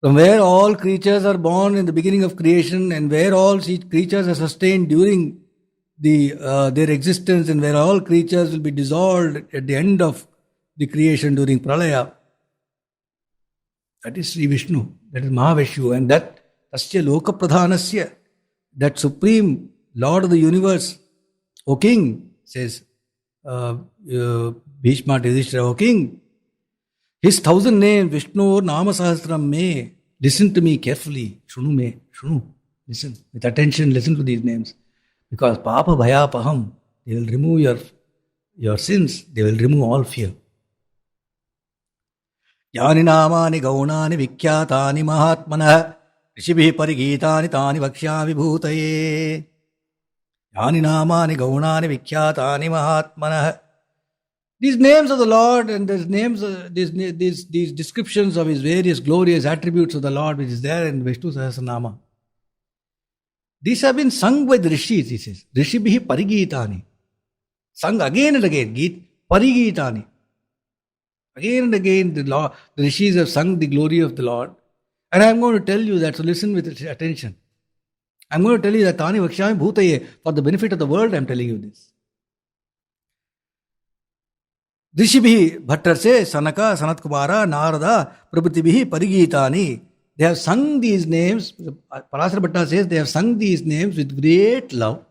from where all creatures are born in the beginning of creation, and where all creatures are sustained during their existence, and where all creatures will be dissolved at the end of the creation during Pralaya. That is Sri Vishnu, that is Mahavishnu, and that Tasya Loka Pradhanasya, that supreme Lord of the universe, O King, says Bhishma to Yudhishthira, O King, his 1,000 names, Vishnu Nama Sahasram me, listen to me carefully, Shunu, listen with attention, listen to these names, because Papa Bhaya Paham, they will remove your sins, they will remove all fear. Yani namani gaunani vikhyatani mahatmanah rishibhi parigitani tani vakshyami bhutaye. Yani namani gaunani vikhyatani mahatmanah. These names of the Lord and these names, these descriptions of His various glorious attributes of the Lord, which is there in Vishnu Sahasranamam, these have been sung by the rishis, he says. Rishibhi parigitani. Sung again and again. Parigitani. Again and again, the rishis have sung the glory of the Lord. And I am going to tell you that, so listen with attention. I am going to tell you that Tani Vakshami Bhutaye, for the benefit of the world, I am telling you this. Rishibhi Bhattar says, Sanaka, Sanat Kumara, Narada, Prabhutibihi, Parigitani. They have sung these names, Parasara Bhatta says, they have sung these names with great love.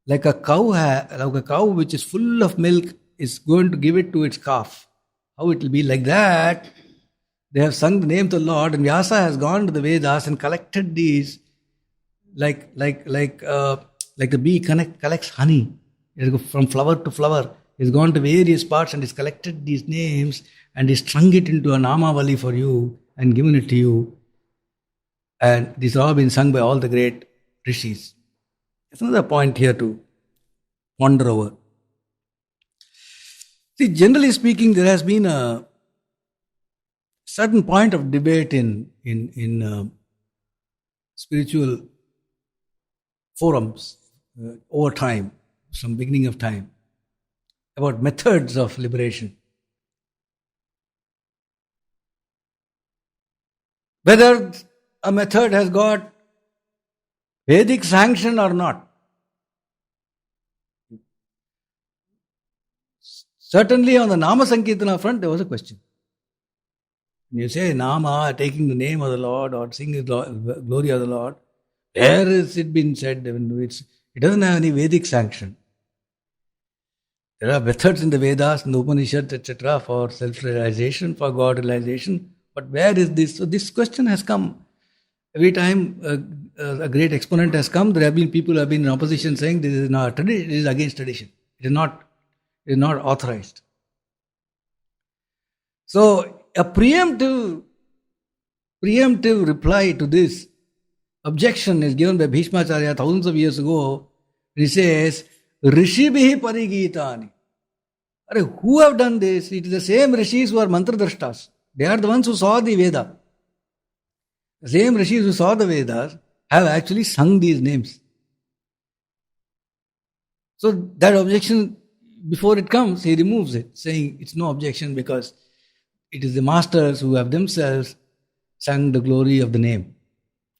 Like a cow which is full of milk is going to give it to its calf. How it will be like that? They have sung the name of the Lord, and Vyasa has gone to the Vedas and collected these, like the bee collects honey from flower to flower. He's gone to various parts and he's collected these names and he's strung it into a Namavali for you and given it to you. And these have all been sung by all the great rishis. That's another point here to ponder over. See, generally speaking, there has been a certain point of debate in spiritual forums over time, from beginning of time, about methods of liberation. Whether a method has got Vedic sanction or not. Certainly on the Nama Sankirtana front, there was a question. When you say Nama, taking the name of the Lord or singing the glory of the Lord, where has it been said? It doesn't have any Vedic sanction. There are methods in the Vedas, in the Upanishads, etc., for self-realization, for God-realization. But where is this? So this question has come. Every time a great exponent has come, there have been people who have been in opposition saying this is not tradition, it is against tradition. It is not authorized. So a preemptive reply to this objection is given by Bhishmacharya thousands of years ago. He says, Rishibhihi parigitani. Who have done this? It is the same rishis who are mantradrashtas. They are the ones who saw the Veda. The same rishis who saw the Vedas have actually sung these names. So that objection, before it comes, he removes it, saying it's no objection because it is the masters who have themselves sung the glory of the name.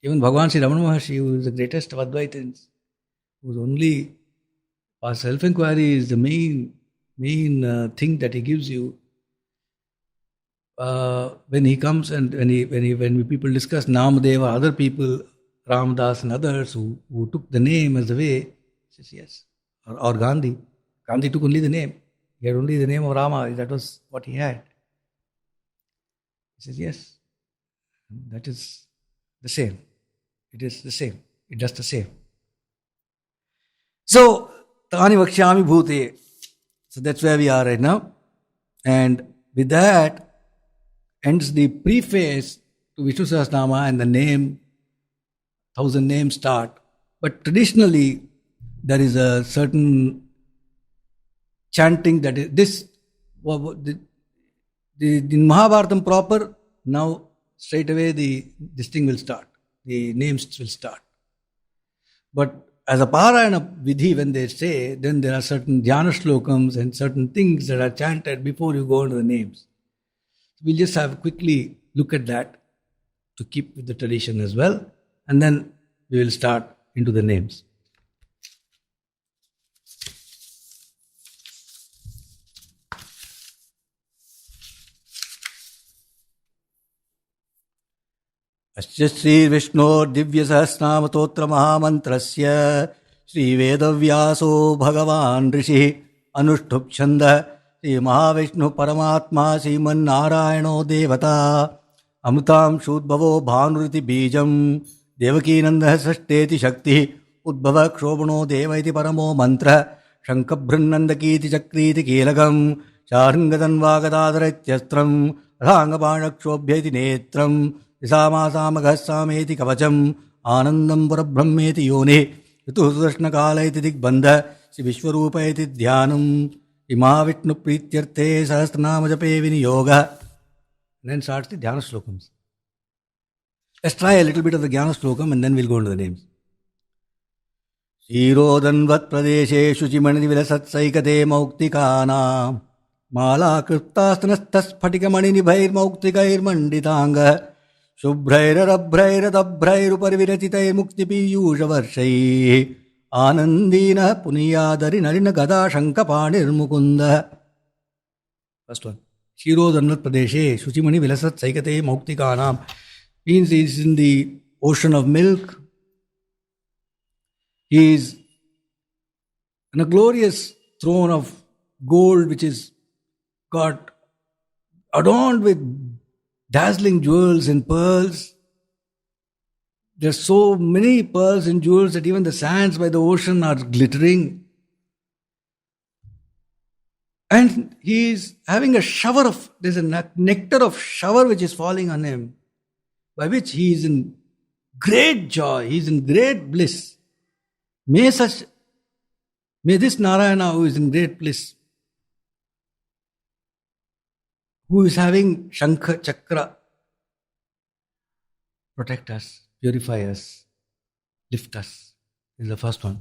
Even Bhagavan Sri Ramana Maharshi, who is the greatest of Advaitins, whose only self-inquiry is the main thing that he gives you. When he comes and when people discuss Namadeva, other people, Ramdas and others who took the name as the way, he says yes. Or Gandhi. Gandhi took only the name. He had only the name of Rama. That was what he had. He says yes. That is the same. It is the same. It does the same. So, Tani Vakshami Bhute. So that's where we are right now. And with that ends the preface to Vishnu Sahasranama, and the name, 1,000 names start. But traditionally, there is a certain chanting that is this. In Mahabharatam proper, now straight away this thing will start. The names will start. But as a Parayana Vidhi, when they say, then there are certain dhyana shlokams and certain things that are chanted before you go into the names. We'll just have quickly look at that. to keep with the tradition as well. And then we will start into the names. अस्य श्री विष्णो दिव्य सहस्रनाम स्तोत्र महामंत्रस्य श्री वेदव्यासो भगवान ऋषि अनुष्ठुप छंद श्री महाविष्णु परमात्मा श्रीमन्नारायणो देवता अमृतां शूद्भवो भानुरिति बीजं देवकीनन्दः षष्ठेति शक्ति उद्भव क्षोभणो देव इति परमो मंत्र शंखभृन्नन्दकीति चक्रीति कीलकं चार्ङ्गतन्वागदाधरत्यस्त्रं रथाङ्गपाणक्षोभ्य इति नेत्रं दिशामासामघः सामेति कवचम् आनन्दं परब्रह्मेति योनिः ऋतुः सुदर्शनकाल इति दिग्बन्ध श्री विश्वरूप इति ध्यानम् महाविष्णुप्रीत्यर्थे सहस्रनामजपे विनियोगः. Then starts the Dhyana Slokams. Let's try a little bit of the Jnana Slokam and then we'll go into the names. Shirodhanvat pradeshe shuchimani vilasatsaikate mauktikana Mala kriptastanastas phatikamani nibhair mauktikayir manditanga Shubhraira rabhraira dabhrair uparivirachitair muktipiyusha varshai Anandina puniyadari narina gada shankapanir mukunda. First one. Shirodhanvat Pradeshe, Shuchimani Vilasat Saikate Mauktikanam means he is in the ocean of milk. He is in a glorious throne of gold which is got adorned with dazzling jewels and pearls. There are so many pearls and jewels that even the sands by the ocean are glittering. And he is having a shower of, there's a nectar of shower which is falling on him, by which he is in great joy, he is in great bliss. May this Narayana who is in great bliss, who is having Shankha Chakra, protect us, purify us, lift us, is the first one.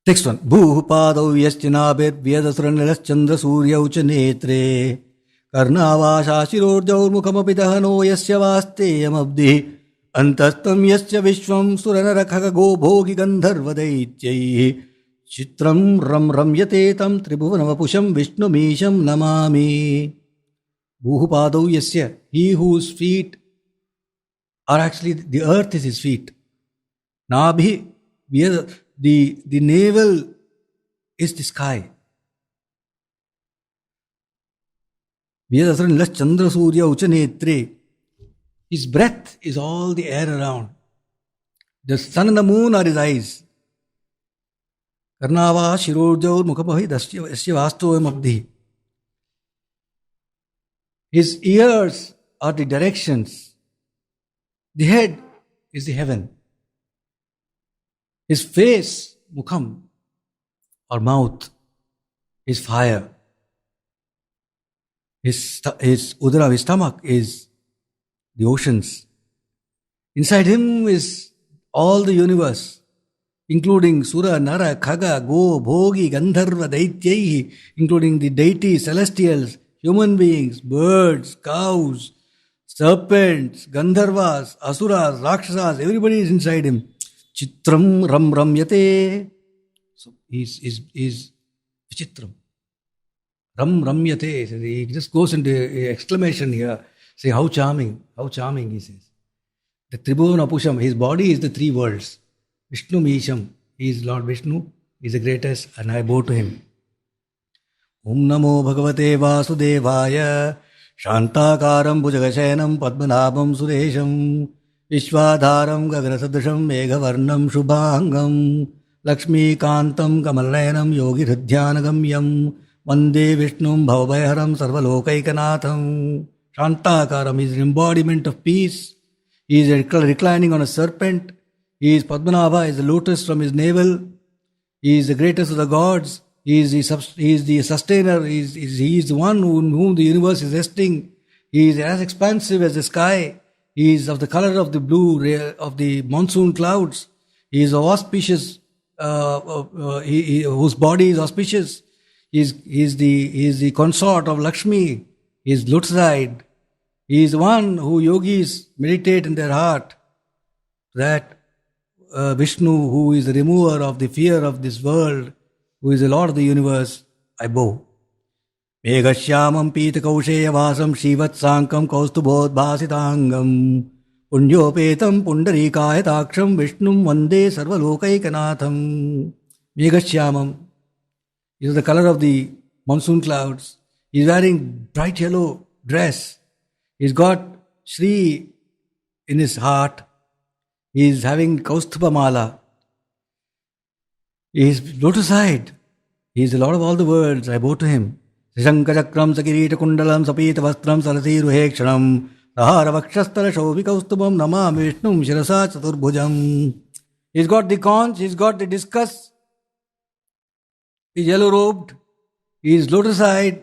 Next one. Bhuh padau yaschinabir vyadasranilaschandra surya ucha netre karnavasha shirorjaur mukhamapidahano yasya vasteyam abdi antastam yasya vishwam suranarakhaga go bhogi gandharvadaityai chitram ram ramyate tam tribhuvanavapusham vishnu misham namami. Bhuh padau yasya, he whose feet are actually, the earth is his feet. Nabhi, the navel is the sky. Vyadasran las chandra surya uchanetre. His breath is all the air around. The sun and the moon are his eyes. Karnava shirorjaur mukhapahi dasya vastovam abdi. His ears are the directions. The head is the heaven. His face, mukham, or mouth, is fire. His udara, his stomach, is the oceans. Inside him is all the universe, including Sura, Nara, Khaga, Go, Bhogi, Gandharva, Daityayi, including the deities, celestials, human beings, birds, cows, serpents, Gandharvas, Asuras, Rakshasas, everybody is inside him. Chitram ram ramyate. So he's Vichitram. Ram ramyate. So he just goes into exclamation here. Say, how charming, he says. The Tribhuvana Pusham, his body is the three worlds. Vishnu Misham, he is Lord Vishnu, he is the greatest, and I bow to him. Om Namo Bhagavate Vasudevaya Shantakaram Bhujagashayanam Padmanabham Suresham Vishwadharam Gaganasadrisham Meghavarnam Shubhangam Lakshmi Kantam Kamalnayanam Yogi Hridhyanagamyam Vande Vishnum Bhavabhayaharam Sarvalokaikanatham. Shantakaram is an embodiment of peace. He is reclining on a serpent. He is Padmanabha, is the lotus from his navel. He is the greatest of the gods. He is the sustainer. He is the one in whom the universe is resting. He is as expansive as the sky. He is of the color of the blue of the monsoon clouds. He is auspicious, whose body is auspicious. He is the consort of Lakshmi. He is lotus-eyed. He is one who yogis meditate in their heart, that Vishnu, who is the remover of the fear of this world, who is the Lord of the universe, I bow. Meghashyamam Pitakausheya Shivatsankam Kaustubodbhasitangam Punyopetam Pundarikayataaksham Vishnum Vande Sarvalokaikanatham. Meghashyamam is the color of the monsoon clouds. He is wearing bright yellow dress. He's got Shri in his heart. He is having Kaustubha Mala. He is lotus-eyed. He is the Lord of all the worlds. I bow to him. Shankajakram Sakirita Kundalam Sapita Vastram Sarasiru Hekshanam Sahara Vakshastara Shobhikaustubam Namami Vishnum Shirasa Chaturbhujam. He's got the conch, he's got the discus, he's yellow robed, he's lotus-eyed,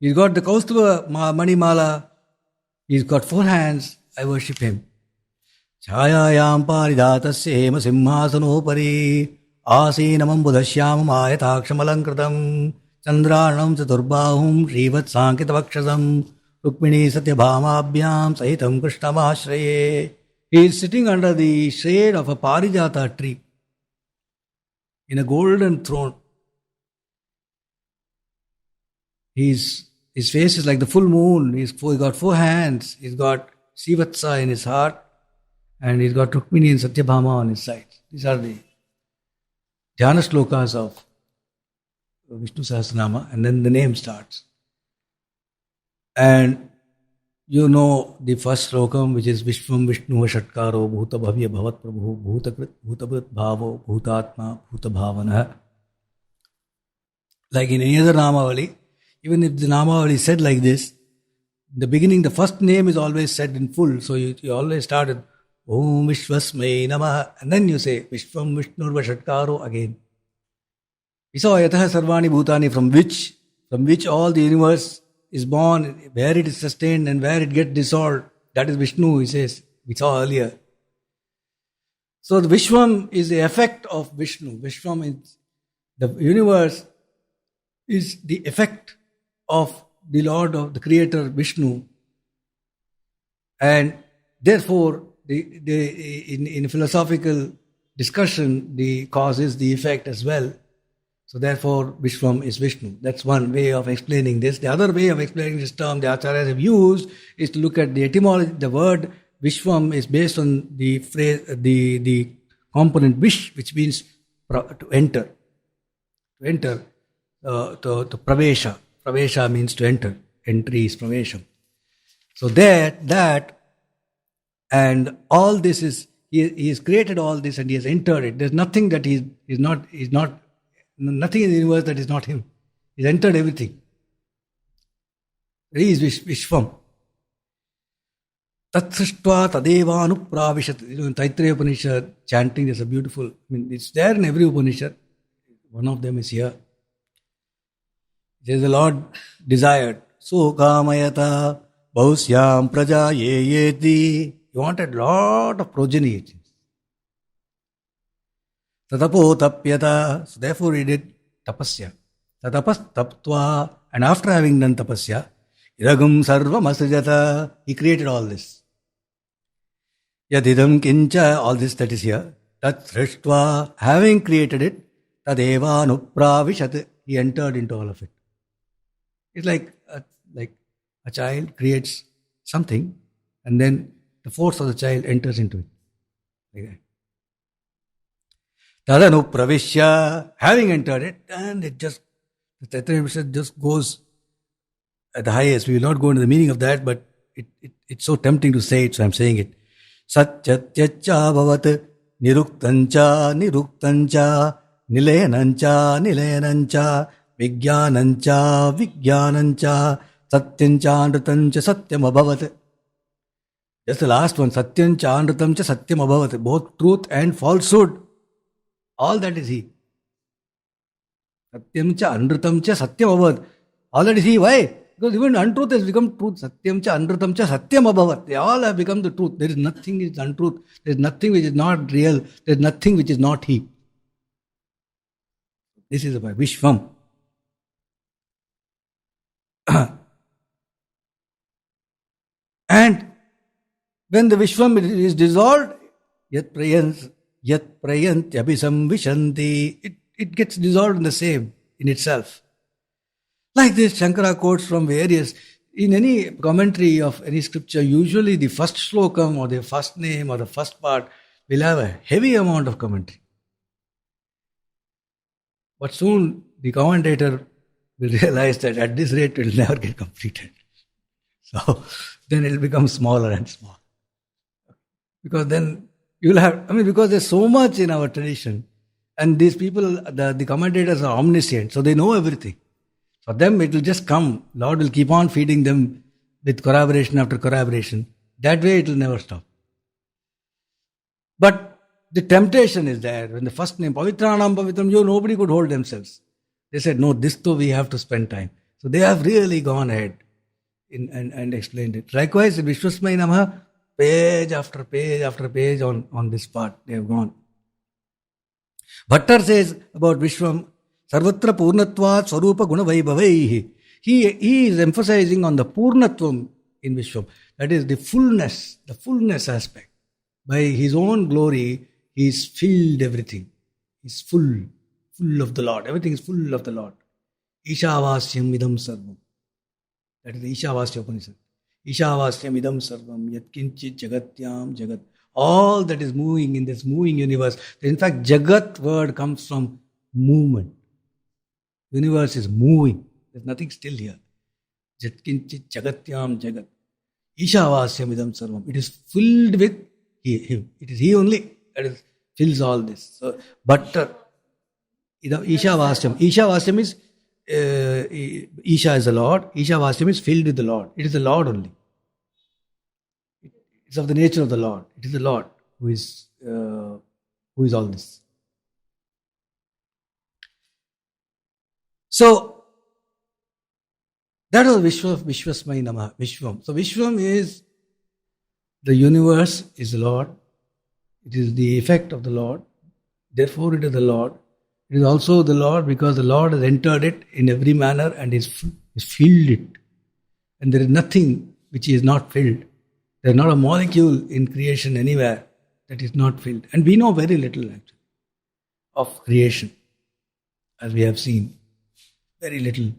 he's got the Kaustubha Manimala, he's got 4 hands. I worship him. Chayayam Paridhatasya Hema Simhasanopari Asinamam Budhashyamam Ayatakshamalankritam Chandranam Chaturbahum Srivat Sankitavakshasam Rukmini Satyabhamabhyam Sahitam Krishnamashraye. He is sitting under the shade of a Parijata tree in a golden throne. His face is like the full moon. He's got 4 hands. He's got Srivatsa in his heart, and he's got Rukmini and Satyabhama on his side. These are the Dhyana slokas of Vishnu Sahasranamam, and then the name starts. And you know the first slokam, which is Vishvam Vishnu Shatkaro Bhuta Bhavya Bhavat Prabhu Bhutakrit Bhutabhut Bhavo Bhutatma Bhuta Bhavana. Like in any other Namavali, even if the Namavali is said like this, in the beginning the first name is always said in full. So you always start with Om Vishwasmai Namaha, and then you say Vishvam Vishnurva Shatkaro again. We saw Yataha Sarvani Bhutani, from which all the universe is born, where it is sustained and where it gets dissolved. That is Vishnu, he says. We saw earlier. So the Vishwam is the effect of Vishnu. Vishwam is the universe, is the effect of the Lord, of the Creator Vishnu, and therefore in philosophical discussion the cause is the effect as well. So therefore Vishwam is Vishnu. That's one way of explaining this. The other way of explaining this term the Acharyas have used is to look at the etymology. The word Vishwam is based on the phrase, the component vish, which means to enter. To enter, to pravesha. Pravesha means to enter. Entry is pravesha. So that and all this is, he has created all this and he has entered it. There's nothing that he's not, nothing in the universe that is not him. He's entered everything. He is Vishwam. Tatsrishtva Tadeva Anupravishat. In Taittiriya Upanishad, chanting is a beautiful, it's there in every Upanishad. One of them is here. It says the Lord desired. So Kamayata Bausyam Praja Yeti. He wanted a lot of progeny. Tatapo tapyata. So therefore he did tapasya. Tatapas taptva. And after having done tapasya, idagam sarvam asrijata. He created all this. Yadidam kincha. All this that is here. Tat srishtva. Having created it, tadeva anupravishat. He entered into all of it. It's like a child creates something and then the force of the child enters into it. Like that. Tadanu pravishya, having entered it, and it just, the Tattva just goes at the highest. We will not go into the meaning of that, but it's so tempting to say it, so I'm saying it. Satyatyacha bhavat niruktancha niruktancha nilayanancha nilayanancha Vijnanancha Vijnanancha Satyancha Anrutancha Satyam Abhavat. Just the last one. Satyancha Anrutamcha Satyam Abhavat. Both truth and falsehood. All that is he. Satyamcha Anrutamcha Satyam Abhavat. All that is he. Why? Because even untruth has become truth. Satyamcha Anrutamcha Satyam Abhavat. They all have become the truth. There is nothing which is untruth. There is nothing which is not real. There is nothing which is not he. This is about Vishwam. When the Vishwam is dissolved, yat prayantyapi vishanti, it gets dissolved in the same, in itself. Like this, Shankara quotes from various, in any commentary of any scripture, usually the first slokam or the first name or the first part will have a heavy amount of commentary. But soon the commentator will realize that at this rate it will never get completed. So then it will become smaller and smaller. Because then you will have, because there's so much in our tradition, and these people, the commentators are omniscient, so they know everything. For them it will just come. Lord will keep on feeding them with corroboration after corroboration. That way it will never stop. But the temptation is there. When the first name, Pavitranam Pavitram, nobody could hold themselves. They said, no, this too we have to spend time. So they have really gone ahead and explained it. Likewise, in Vishwasmai Namaha, page after page on this part, they have gone. Bhattar says about Vishwam, Sarvatra Purnatvat Swarupa Guna Vaibhavaihi. He is emphasizing on the Purnatvam in Vishwam. That is the fullness aspect. By his own glory, he is filled everything. He is full of the Lord. Everything is full of the Lord. Ishavasyam idam sarvam. That is the Ishavasya Upanishad. Ishavasyam idam sarvam yatkinchit jagatyam jagat. All that is moving in this moving universe. In fact, jagat word comes from movement. Universe is moving. There is nothing still here. Yatkinchit jagatyam jagat. Ishavasyam idam sarvam. It is filled with him. It is he only that fills all this. So, but Ishavasyam. Ishavasyam is Isha is the Lord. Ishavasyam is filled with the Lord. It is the Lord only. It's of the nature of the Lord. It is the Lord who is all this. So that was Vishwasmai Namaha. Vishwam. So Vishwam is the universe is the Lord. It is the effect of the Lord. Therefore it is the Lord. It is also the Lord because the Lord has entered it in every manner and is filled it. And there is nothing which is not filled. There is not a molecule in creation anywhere that is not filled. And we know very little actually of creation, as we have seen. Very little.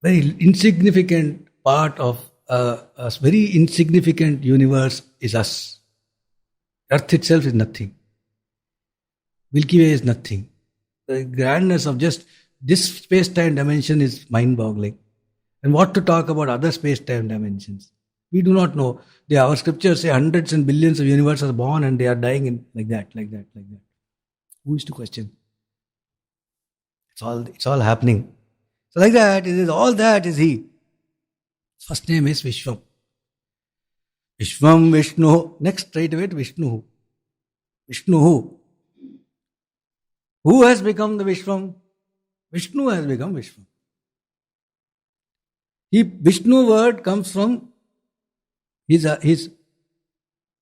Very insignificant part of a very insignificant universe is us. Earth itself is nothing. Milky Way is nothing. The grandness of just this space-time dimension is mind-boggling. And what to talk about other space-time dimensions? We do not know. Our scriptures say hundreds and billions of universes are born and they are dying in like that. Who is to question? It's all happening. So like that, it is all that is he. First name is Vishwam. Vishwam Vishnu. Next, straight away to Vishnu. Vishnu who? Who has become the Vishwam? Vishnu has become Vishwam. Vishnu word comes from his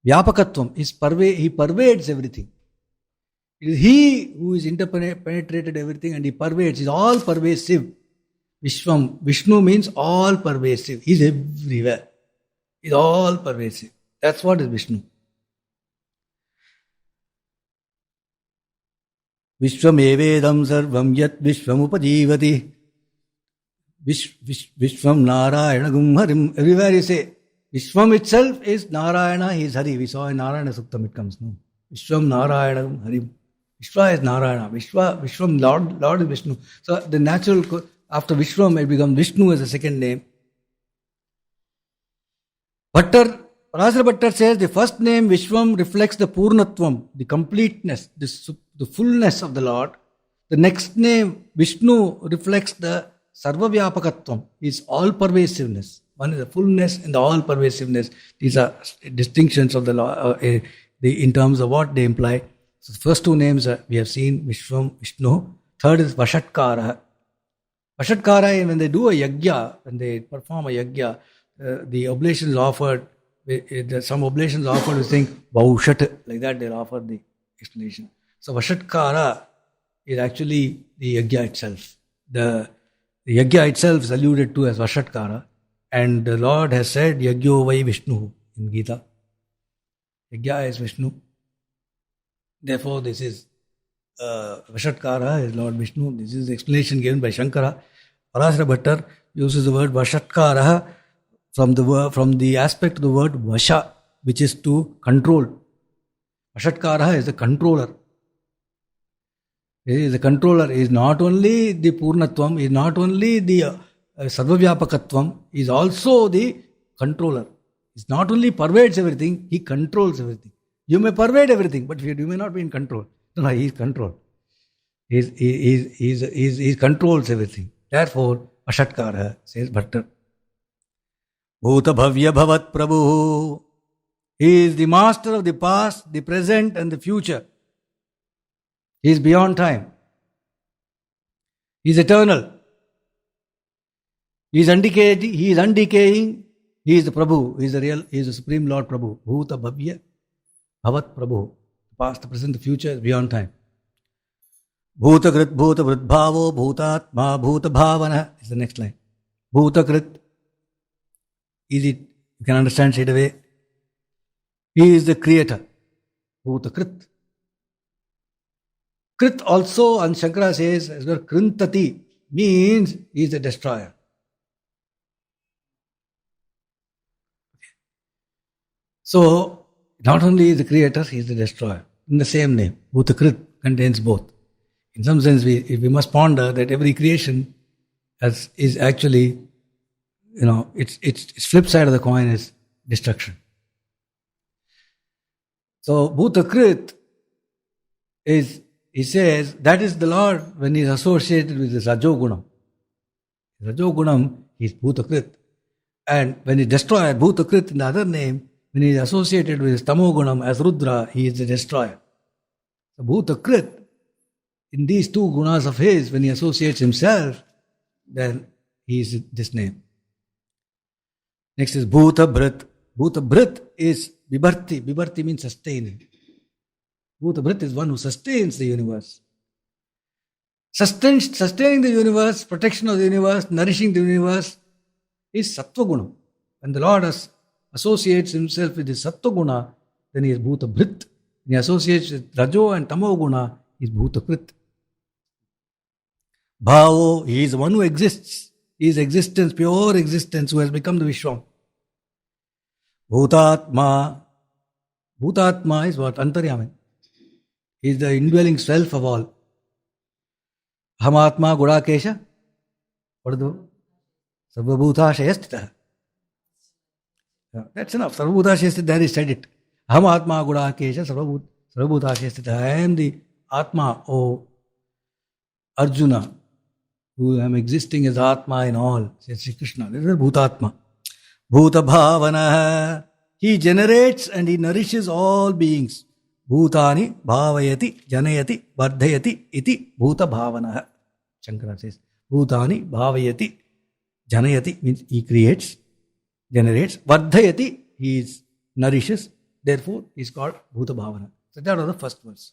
Vyapakatvam. He pervades everything. It is he who is interpenetrated everything and he pervades. He is all pervasive. Vishwam. Vishnu means all pervasive. He is everywhere. He is all pervasive. That's what is Vishnu. Vishwam evedam sarvam yat Vishwam upajivati. Vishwam Narayanagum Harim. Everywhere you say, Vishwam itself is Narayana, he is Hari. We saw in Narayana Suktam it comes. No? Vishwam Narayanagum Harim. Vishwa is Narayana. Vishwam Lord is Vishnu. So the natural, after Vishwam it becomes Vishnu as a second name. Parasara Bhattar says the first name Vishwam reflects the Purnatvam, the completeness, the fullness of the Lord. The next name Vishnu reflects the Sarvavyapakatvam, is all pervasiveness. One is the fullness and the all pervasiveness. These are distinctions of the law in terms of what they imply. So the first two names we have seen, Vishwam, Vishnu. Third is Vashatkara. Vashatkara, when they do a yajna, when they perform a yajna, the oblations offered, some oblations offered with saying Vaushat, like that they'll offer the explanation. So Vashatkara is actually the yajna itself. The yajna itself is alluded to as Vashatkara, And the Lord has said, Yagyo vai Vishnu in Gita. Yagya is Vishnu. Therefore, this is Vashatkara is Lord Vishnu. This is the explanation given by Shankara. Parasara Bhattar uses the word Vashatkara from the aspect of the word Vasha, which is to control. Vashatkara is the controller. He is the controller. He is not only the Purnatvam, he is not only the Sarvavyapakatvam, he is also the controller. He not only pervades everything, he controls everything. You may pervade everything, but you may not be in control. No, he is control. He controls everything. Therefore, Vashatkara, says Bhattar. Bhuta Bhavya Bhavat Prabhu. He is the master of the past, the present and the future. He is beyond time. He is eternal. He is undecaying. He is the Prabhu. He is the Supreme Lord Prabhu. Bhuta Bhavya Bhavat Prabhu. Past, the present, the future is beyond time. Bhutakrit Bhuta Vridbhavo Bhutatma Bhuta Bhavana is the next line. Bhutakrit. Easy, you can understand straight away. He is the creator. Bhutakrit. Krit also, and Shankara says, as well, Krintati means he is the destroyer. So, not only is the creator, he is the destroyer. In the same name, Bhutakrit contains both. In some sense, we must ponder that every creation is actually, its flip side of the coin is destruction. So, Bhutakrit is, he says, that is the Lord when he is associated with his Rajogunam. Rajogunam, he is Bhutakrit. And when he destroyed Bhutakrit in the other name, when he is associated with his Tamogunam as Rudra, he is the destroyer. So Bhutakrit, in these two gunas of his, when he associates himself, then he is this name. Next is Bhutabhrit. Bhutabhrit is Vibharti. Vibharti means sustaining. Bhutabhrit is one who sustains the universe. Sustaining the universe, protection of the universe, nourishing the universe is Sattva Guna. When the Lord associates himself with the Sattva Guna, then he is Bhutabhrit. When he associates with Rajo and Tamo Guna, he is Bhutakrit. Bhavo, he is the one who exists. He is existence, pure existence, who has become the Vishwam. Bhutatma. Bhutatma is what? Antaryami. He is the indwelling self of all. Hamatma Gudakesha. What do you? Sarvabhutashayastita. That's enough. Sarvabhutashayastita, there he said it. Hamatma Gudakesha Sarvabhutashayastita. I am the Atma, O Arjuna, who am existing as Atma in all, says Sri Krishna. This is Bhutatma. Bhuta Bhavana. He generates and he nourishes all beings. Bhutani bhavayati janayati vardhayati iti bhuta bhavana. Shankara says, Bhutani bhavayati janayati means he creates, generates. Vardhayati, he nourishes. Therefore, he is called bhuta bhavana. So that was the first verse.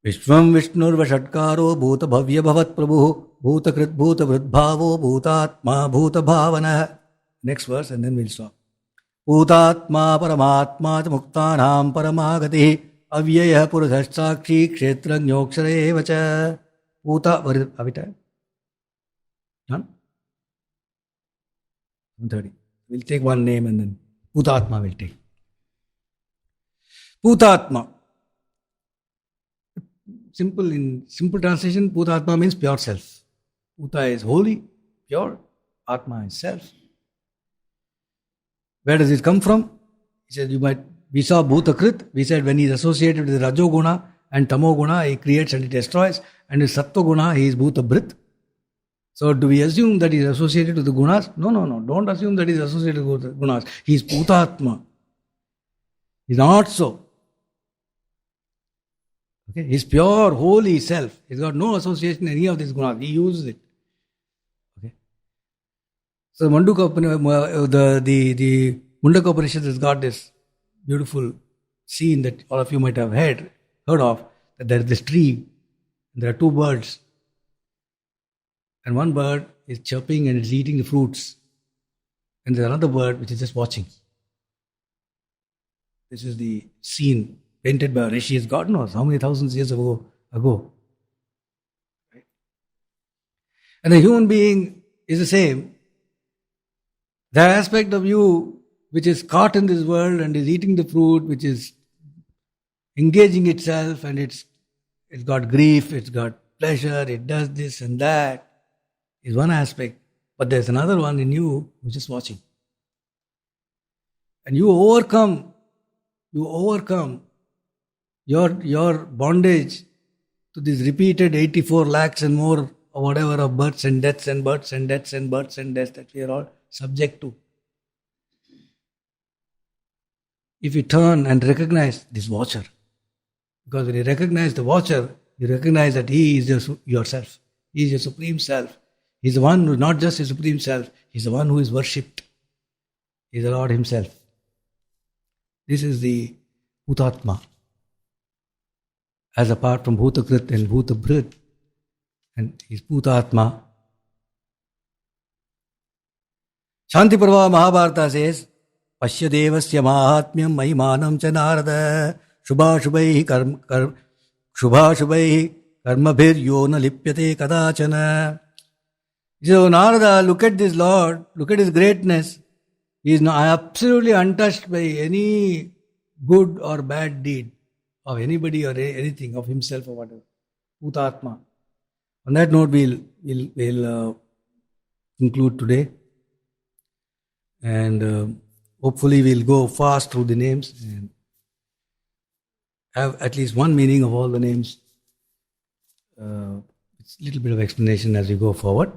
Vishwam Vishnur Vashatkaro Bhuta Bhavya Bhavat Prabhu Bhutakrit Bhuta Vridbhavo Bhutatma Bhuta Bhavana. Next verse and then we'll stop. Bhutatma Paramatma Muktanam Paramagati Avyaya Purusashakshi Kshetranyokshare Vacha. Bhuta, what is it? Avita? Done? 130. We'll take one name and then Bhutatma will take. Bhutatma. In simple translation, Bhutatma means pure self. Bhuta is holy, pure. Atma is self. Where does it come from? He said, we saw Bhutakrit. We said when he is associated with Rajoguna and Tamoguna, he creates and he destroys. And with Sattva-guna, he is Bhutabhrit. So do we assume that he is associated with the gunas? No. Don't assume that he is associated with the gunas. He is Bhutatma. He is not so. Okay? He is pure, holy self. He has got no association in any of these gunas. He uses it. Okay? So the Mundaka Upanishad has got this beautiful scene that all of you might have heard of, that there is this tree, and there are two birds. And one bird is chirping and is eating the fruits. And there's another bird which is just watching. This is the scene painted by rishis, God knows how many thousands of years ago. Right? And the human being is the same. The aspect of you which is caught in this world and is eating the fruit, which is engaging itself, and it's got grief, it's got pleasure, it does this and that, is one aspect. But there's another one in you which is watching. And you overcome your bondage to these repeated 84 lakhs and more or whatever of births and deaths and births and deaths and births and deaths that we are all subject to. If you turn and recognize this watcher, because when you recognize the watcher, you recognize that he is yourself. He is your supreme self. He is the one who is not just his supreme self, he is the one who is worshipped. He is the Lord himself. This is the Bhutatma. As apart from Bhutakrit and Bhutabhrit, and he is Bhutatma. Shanti Parva Mahabharata says, Pashya devasya mahatmyam mahimanam cha narada shubhashubhaihi karmabhir yona lipyate kadachana. So Narada, look at this Lord, look at his greatness. He is absolutely untouched by any good or bad deed of anybody or anything, of himself or whatever. Bhutatma. On that note, we'll conclude today. And hopefully we'll go fast through the names and have at least one meaning of all the names. It's a little bit of explanation as we go forward.